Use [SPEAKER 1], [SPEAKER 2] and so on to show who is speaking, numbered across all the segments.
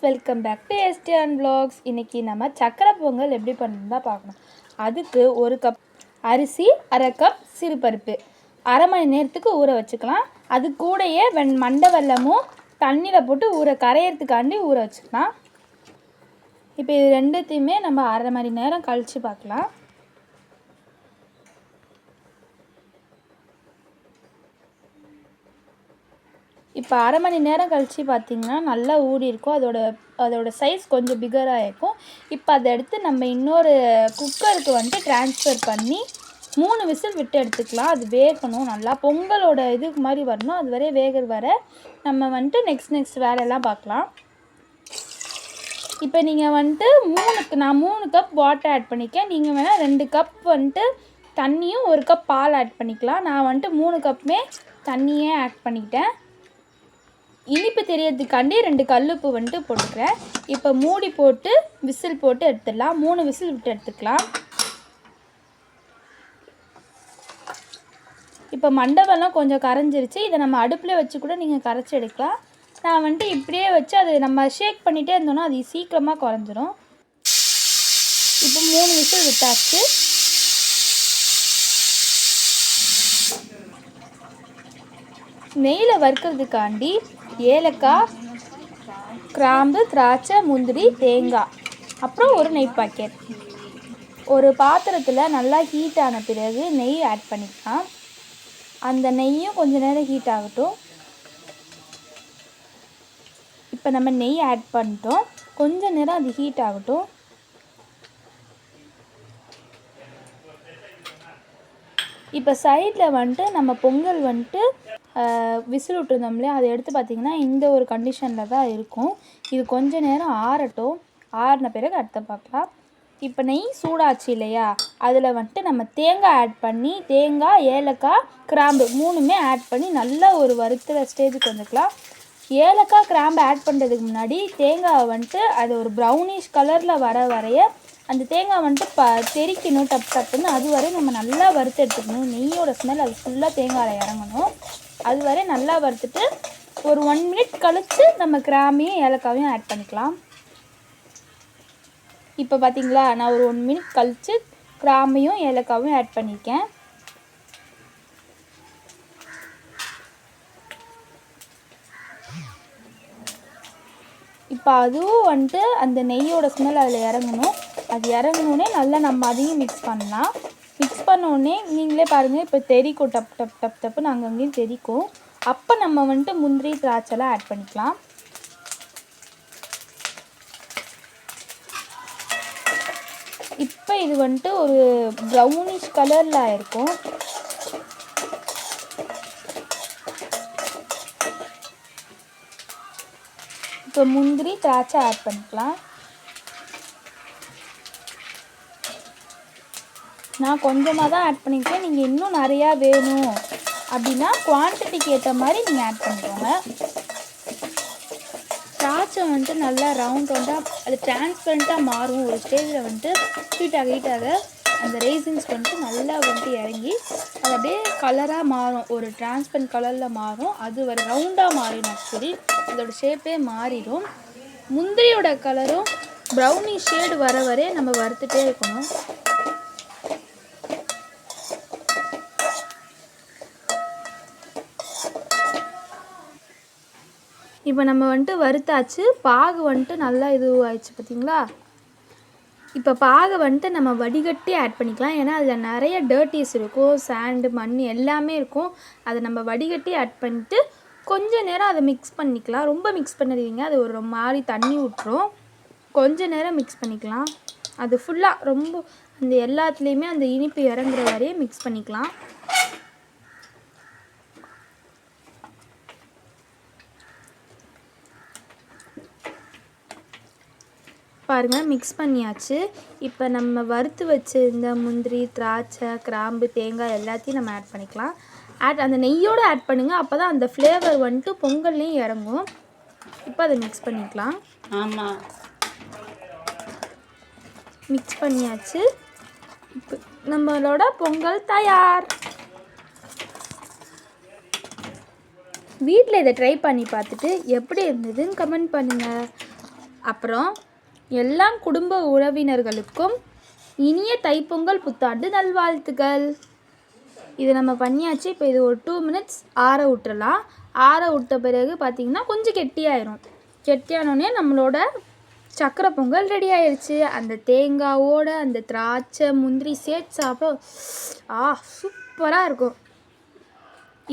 [SPEAKER 1] Welcome back to STN vlogs. இன்றைக்கி நம்ம சக்கரை பொங்கல் எப்படி பண்ணுறதுன்னு தான் பார்க்கணும். அதுக்கு 1 கப் அரிசி, 1/2 கப் சிறுபருப்பு 1/2 மணி நேரத்துக்கு ஊற வச்சுக்கலாம். அது கூடயே மண்டை வெல்லமும் தண்ணியில் போட்டு கரையிறதுக்காண்டி ஊற வச்சுக்கலாம். இப்போ இது ரெண்டுத்தையுமே நம்ம 1/2 மணி நேரம் கழித்து பார்க்கலாம். இப்போ 1/2 மணி நேரம் கழித்து பார்த்திங்கன்னா நல்லா ஊறி இருக்கும். அதோட சைஸ் கொஞ்சம் பிகராக இருக்கும். இப்போ அதை எடுத்து நம்ம இன்னொரு குக்கருக்கு வந்துட்டு ட்ரான்ஸ்ஃபர் பண்ணி 3 விசில் விட்டு எடுத்துக்கலாம். அது வேகணும், நல்லா பொங்கலோட இதுக்கு மாதிரி வரணும். அது வரை வர நம்ம வந்துட்டு நெக்ஸ்ட் வேலையெல்லாம் பார்க்கலாம். இப்போ நீங்கள் வந்துட்டு நான் 3 கப் வாட்டர் ஆட் பண்ணிக்கேன். நீங்கள் வேணால் 2 கப் வந்துட்டு தண்ணியும் 1 கப் பால் ஆட் பண்ணிக்கலாம். நான் வந்துட்டு 3 கப்புமே தண்ணியே ஆட் பண்ணிக்கிட்டேன். இனிப்பு தெரியறதுக்காண்டி 2 கல்லுப்பு வந்துட்டு போட்டுக்கிறேன். இப்போ மூடி போட்டு விசில் போட்டு எடுத்துடலாம். 3 விசில் விட்டு எடுத்துக்கலாம். இப்போ மண்டபம்லாம் கொஞ்சம் கரைஞ்சிருச்சு. இதை நம்ம அடுப்பில் வச்சு கூட நீங்கள் கரைச்சி எடுக்கலாம். நான் வந்துட்டு இப்படியே வச்சு அது நம்ம ஷேக் பண்ணிகிட்டே இருந்தோன்னா அது சீக்கிரமாக குறைஞ்சிரும். இப்போ 3 விசில் விட்டாச்சு. நெய்யில் வறுக்கிறதுக்காண்டி ஏலக்காய், கிராம்பு, திராட்சை, முந்திரி, தேங்காய், அப்புறம் ஒரு நெய் பாக்கெட். ஒரு பாத்திரத்தில் நல்லா ஹீட் ஆன பிறகு நெய் ஆட் பண்ணிக்கலாம். அந்த நெய்யும் கொஞ்சம் நேரம் ஹீட் ஆகட்டும். இப்போ நம்ம நெய் ஆட் பண்ணிட்டோம். கொஞ்சம் நேரம் அது ஹீட் ஆகட்டும். இப்போ சைடில் வந்துட்டு நம்ம பொங்கல் வந்துட்டு விசில் விட்டுருந்தோம் இல்லையா, அதை எடுத்து பார்த்திங்கன்னா இந்த ஒரு கண்டிஷனில் தான் இருக்கும். இது கொஞ்சம் நேரம் ஆறட்டும். ஆறின பிறகு அடுத்த பார்க்கலாம். இப்போ நெய் சூடாச்சு இல்லையா, அதில் வந்துட்டு நம்ம தேங்காய் ஆட் பண்ணி தேங்காய், ஏலக்காய், கிராம்பு 3மே ஆட் பண்ணி நல்லா ஒரு வறுக்கிற ஸ்டேஜுக்கு வந்துக்கலாம். ஏலக்காய், கிராம்பு ஆட் பண்ணுறதுக்கு முன்னாடி தேங்காவை வந்துட்டு அது ஒரு ப்ரௌனிஷ் கலரில் வரைய அந்த தேங்காய் வந்துட்டு தெறிக்கணும் டப்புன்னு. அது வரை நம்ம நல்லா வறுத்து எடுத்துக்கணும். நெய்யோட ஸ்மெல் அது ஃபுல்லாக தேங்காயில் இறங்கணும். அது வரை நல்லா வறுத்துட்டு ஒரு 1 மினிட் கழித்து நம்ம கிராம்பையும் ஏலக்காவையும் ஆட் பண்ணிக்கலாம். இப்போ பார்த்திங்களா, நான் ஒரு 1 மினிட் கழித்து கிராம்பையும் ஏலக்காவையும் ஆட் பண்ணியிருக்கேன். இப்போ அதுவும் வந்துட்டு அந்த நெய்யோட ஸ்மெல் அதில் இறங்கணும். அது இறங்கணுன்னே நல்லா நம்ம அதையும் மிக்ஸ் பண்ணலாம். மிக்ஸ் பண்ணோடனே நீங்களே பாருங்கள், இப்போ தெரிக்கும் டப்புன்னு அங்கங்கேயும் தெரிக்கும். அப்போ நம்ம வந்துட்டு முந்திரி, திராட்சைலாம் ஆட் பண்ணிக்கலாம். இப்போ இது வந்துட்டு ஒரு ப்ரௌனிஷ் கலரில் ஆயிருக்கும். இப்போ முந்திரி, திராட்சை ஆட் பண்ணிக்கலாம். நான் கொஞ்சமாக தான் ஆட் பண்ணியிருக்கேன். நீங்கள் இன்னும் நிறையா வேணும் அப்படின்னா குவான்டிட்டிக்கு ஏற்ற மாதிரி நீங்கள் ஆட் பண்ணிக்கோங்க. திராட்சை வந்துட்டு நல்லா ரவுண்டாக அது டிரான்ஸ்பரண்ட்டாக மாறும். ஒரு ஸ்டேஜில் வந்துட்டு ஹீட் ஆக அந்த ரேசின்ஸ் வந்துட்டு நல்லா வந்துட்டு இறங்கி அது அப்படியே கலராக மாறும். ஒரு டிரான்ஸ்பரண்ட் கலரில் மாறும். அது ஒரு ரவுண்டாக மாறிடும். ஆக்சுவலி அதோட ஷேப்பே மாறிடும். முந்திரியோட கலரும் ப்ரௌனி ஷேடு வர நம்ம வறுத்துட்டே இருக்கணும். இப்போ நம்ம வந்துட்டு வறுத்தாச்சு. பாகு வந்துட்டு நல்லா ஆயிடுச்சு பார்த்திங்களா. இப்போ பாகை வந்துட்டு நம்ம வடிகட்டி ஆட் பண்ணிக்கலாம். ஏன்னா அதில் நிறைய டர்ட்டிஸ் இருக்கும், சாண்டு, மண் எல்லாமே இருக்கும். அதை நம்ம வடிகட்டி ஆட் பண்ணிட்டு கொஞ்சம் நேரம் அதை மிக்ஸ் பண்ணிக்கலாம். ரொம்ப மிக்ஸ் பண்ணிடுவீங்க, அது ஒரு மாதிரி தண்ணி விட்டுரும். கொஞ்சம் நேரம் மிக்ஸ் பண்ணிக்கலாம். அது ஃபுல்லாக ரொம்ப அந்த எல்லாத்துலேயுமே அந்த இனிப்பு இறங்குற வரையே மிக்ஸ் பண்ணிக்கலாம். பாருங்கள், மிக்ஸ் பண்ணியாச்சு. இப்போ நம்ம வறுத்து வச்சுருந்த முந்திரி, திராட்சை, கிராம்பு, தேங்காய் எல்லாத்தையும் நம்ம ஆட் பண்ணிக்கலாம். அந்த நெய்யோடு ஆட் பண்ணுங்கள். அப்போ தான் அந்த ஃப்ளேவர் வந்துட்டு பொங்கல்லையும் இறங்கும். இப்போ அதை மிக்ஸ் பண்ணிக்கலாம்.
[SPEAKER 2] ஆமாம்,
[SPEAKER 1] மிக்ஸ் பண்ணியாச்சு. இப்போ நம்மளோட பொங்கல் தயார். வீட்டில் இதை ட்ரை பண்ணி பார்த்துட்டு எப்படி இருந்ததுன்னு கமெண்ட் பண்ணுங்கள். அப்புறம் எல்லா குடும்ப உறவினர்களுக்கும் இனிய தைப்பொங்கல் புத்தாண்டு நல்வாழ்த்துக்கள். இது நம்ம பண்ணியாச்சு. இப்போ இது ஒரு 2 மினிட்ஸ் ஆற விட்டுறலாம். ஆற விட்ட பிறகு பார்த்திங்கன்னா கொஞ்சம் கெட்டியாயிரும். கெட்டியானோடனே நம்மளோட சக்கரை பொங்கல் ரெடி ஆயிடுச்சு. அந்த தேங்காவோட அந்த திராட்சை முந்திரி சேர்த்து சாப்பிட சூப்பராக இருக்கும்.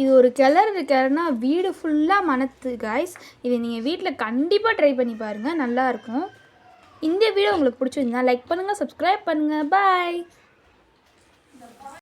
[SPEAKER 1] இது ஒரு கிளறுனா வீடு ஃபுல்லாக மணத்து காய்ஸ். இது நீங்கள் வீட்டில் கண்டிப்பாக ட்ரை பண்ணி பாருங்கள், நல்லாயிருக்கும். இந்த வீடியோ உங்களுக்கு பிடிச்சிருந்தா லைக் பண்ணுங்கள், சப்ஸ்கிரைப் பண்ணுங்கள். பாய்.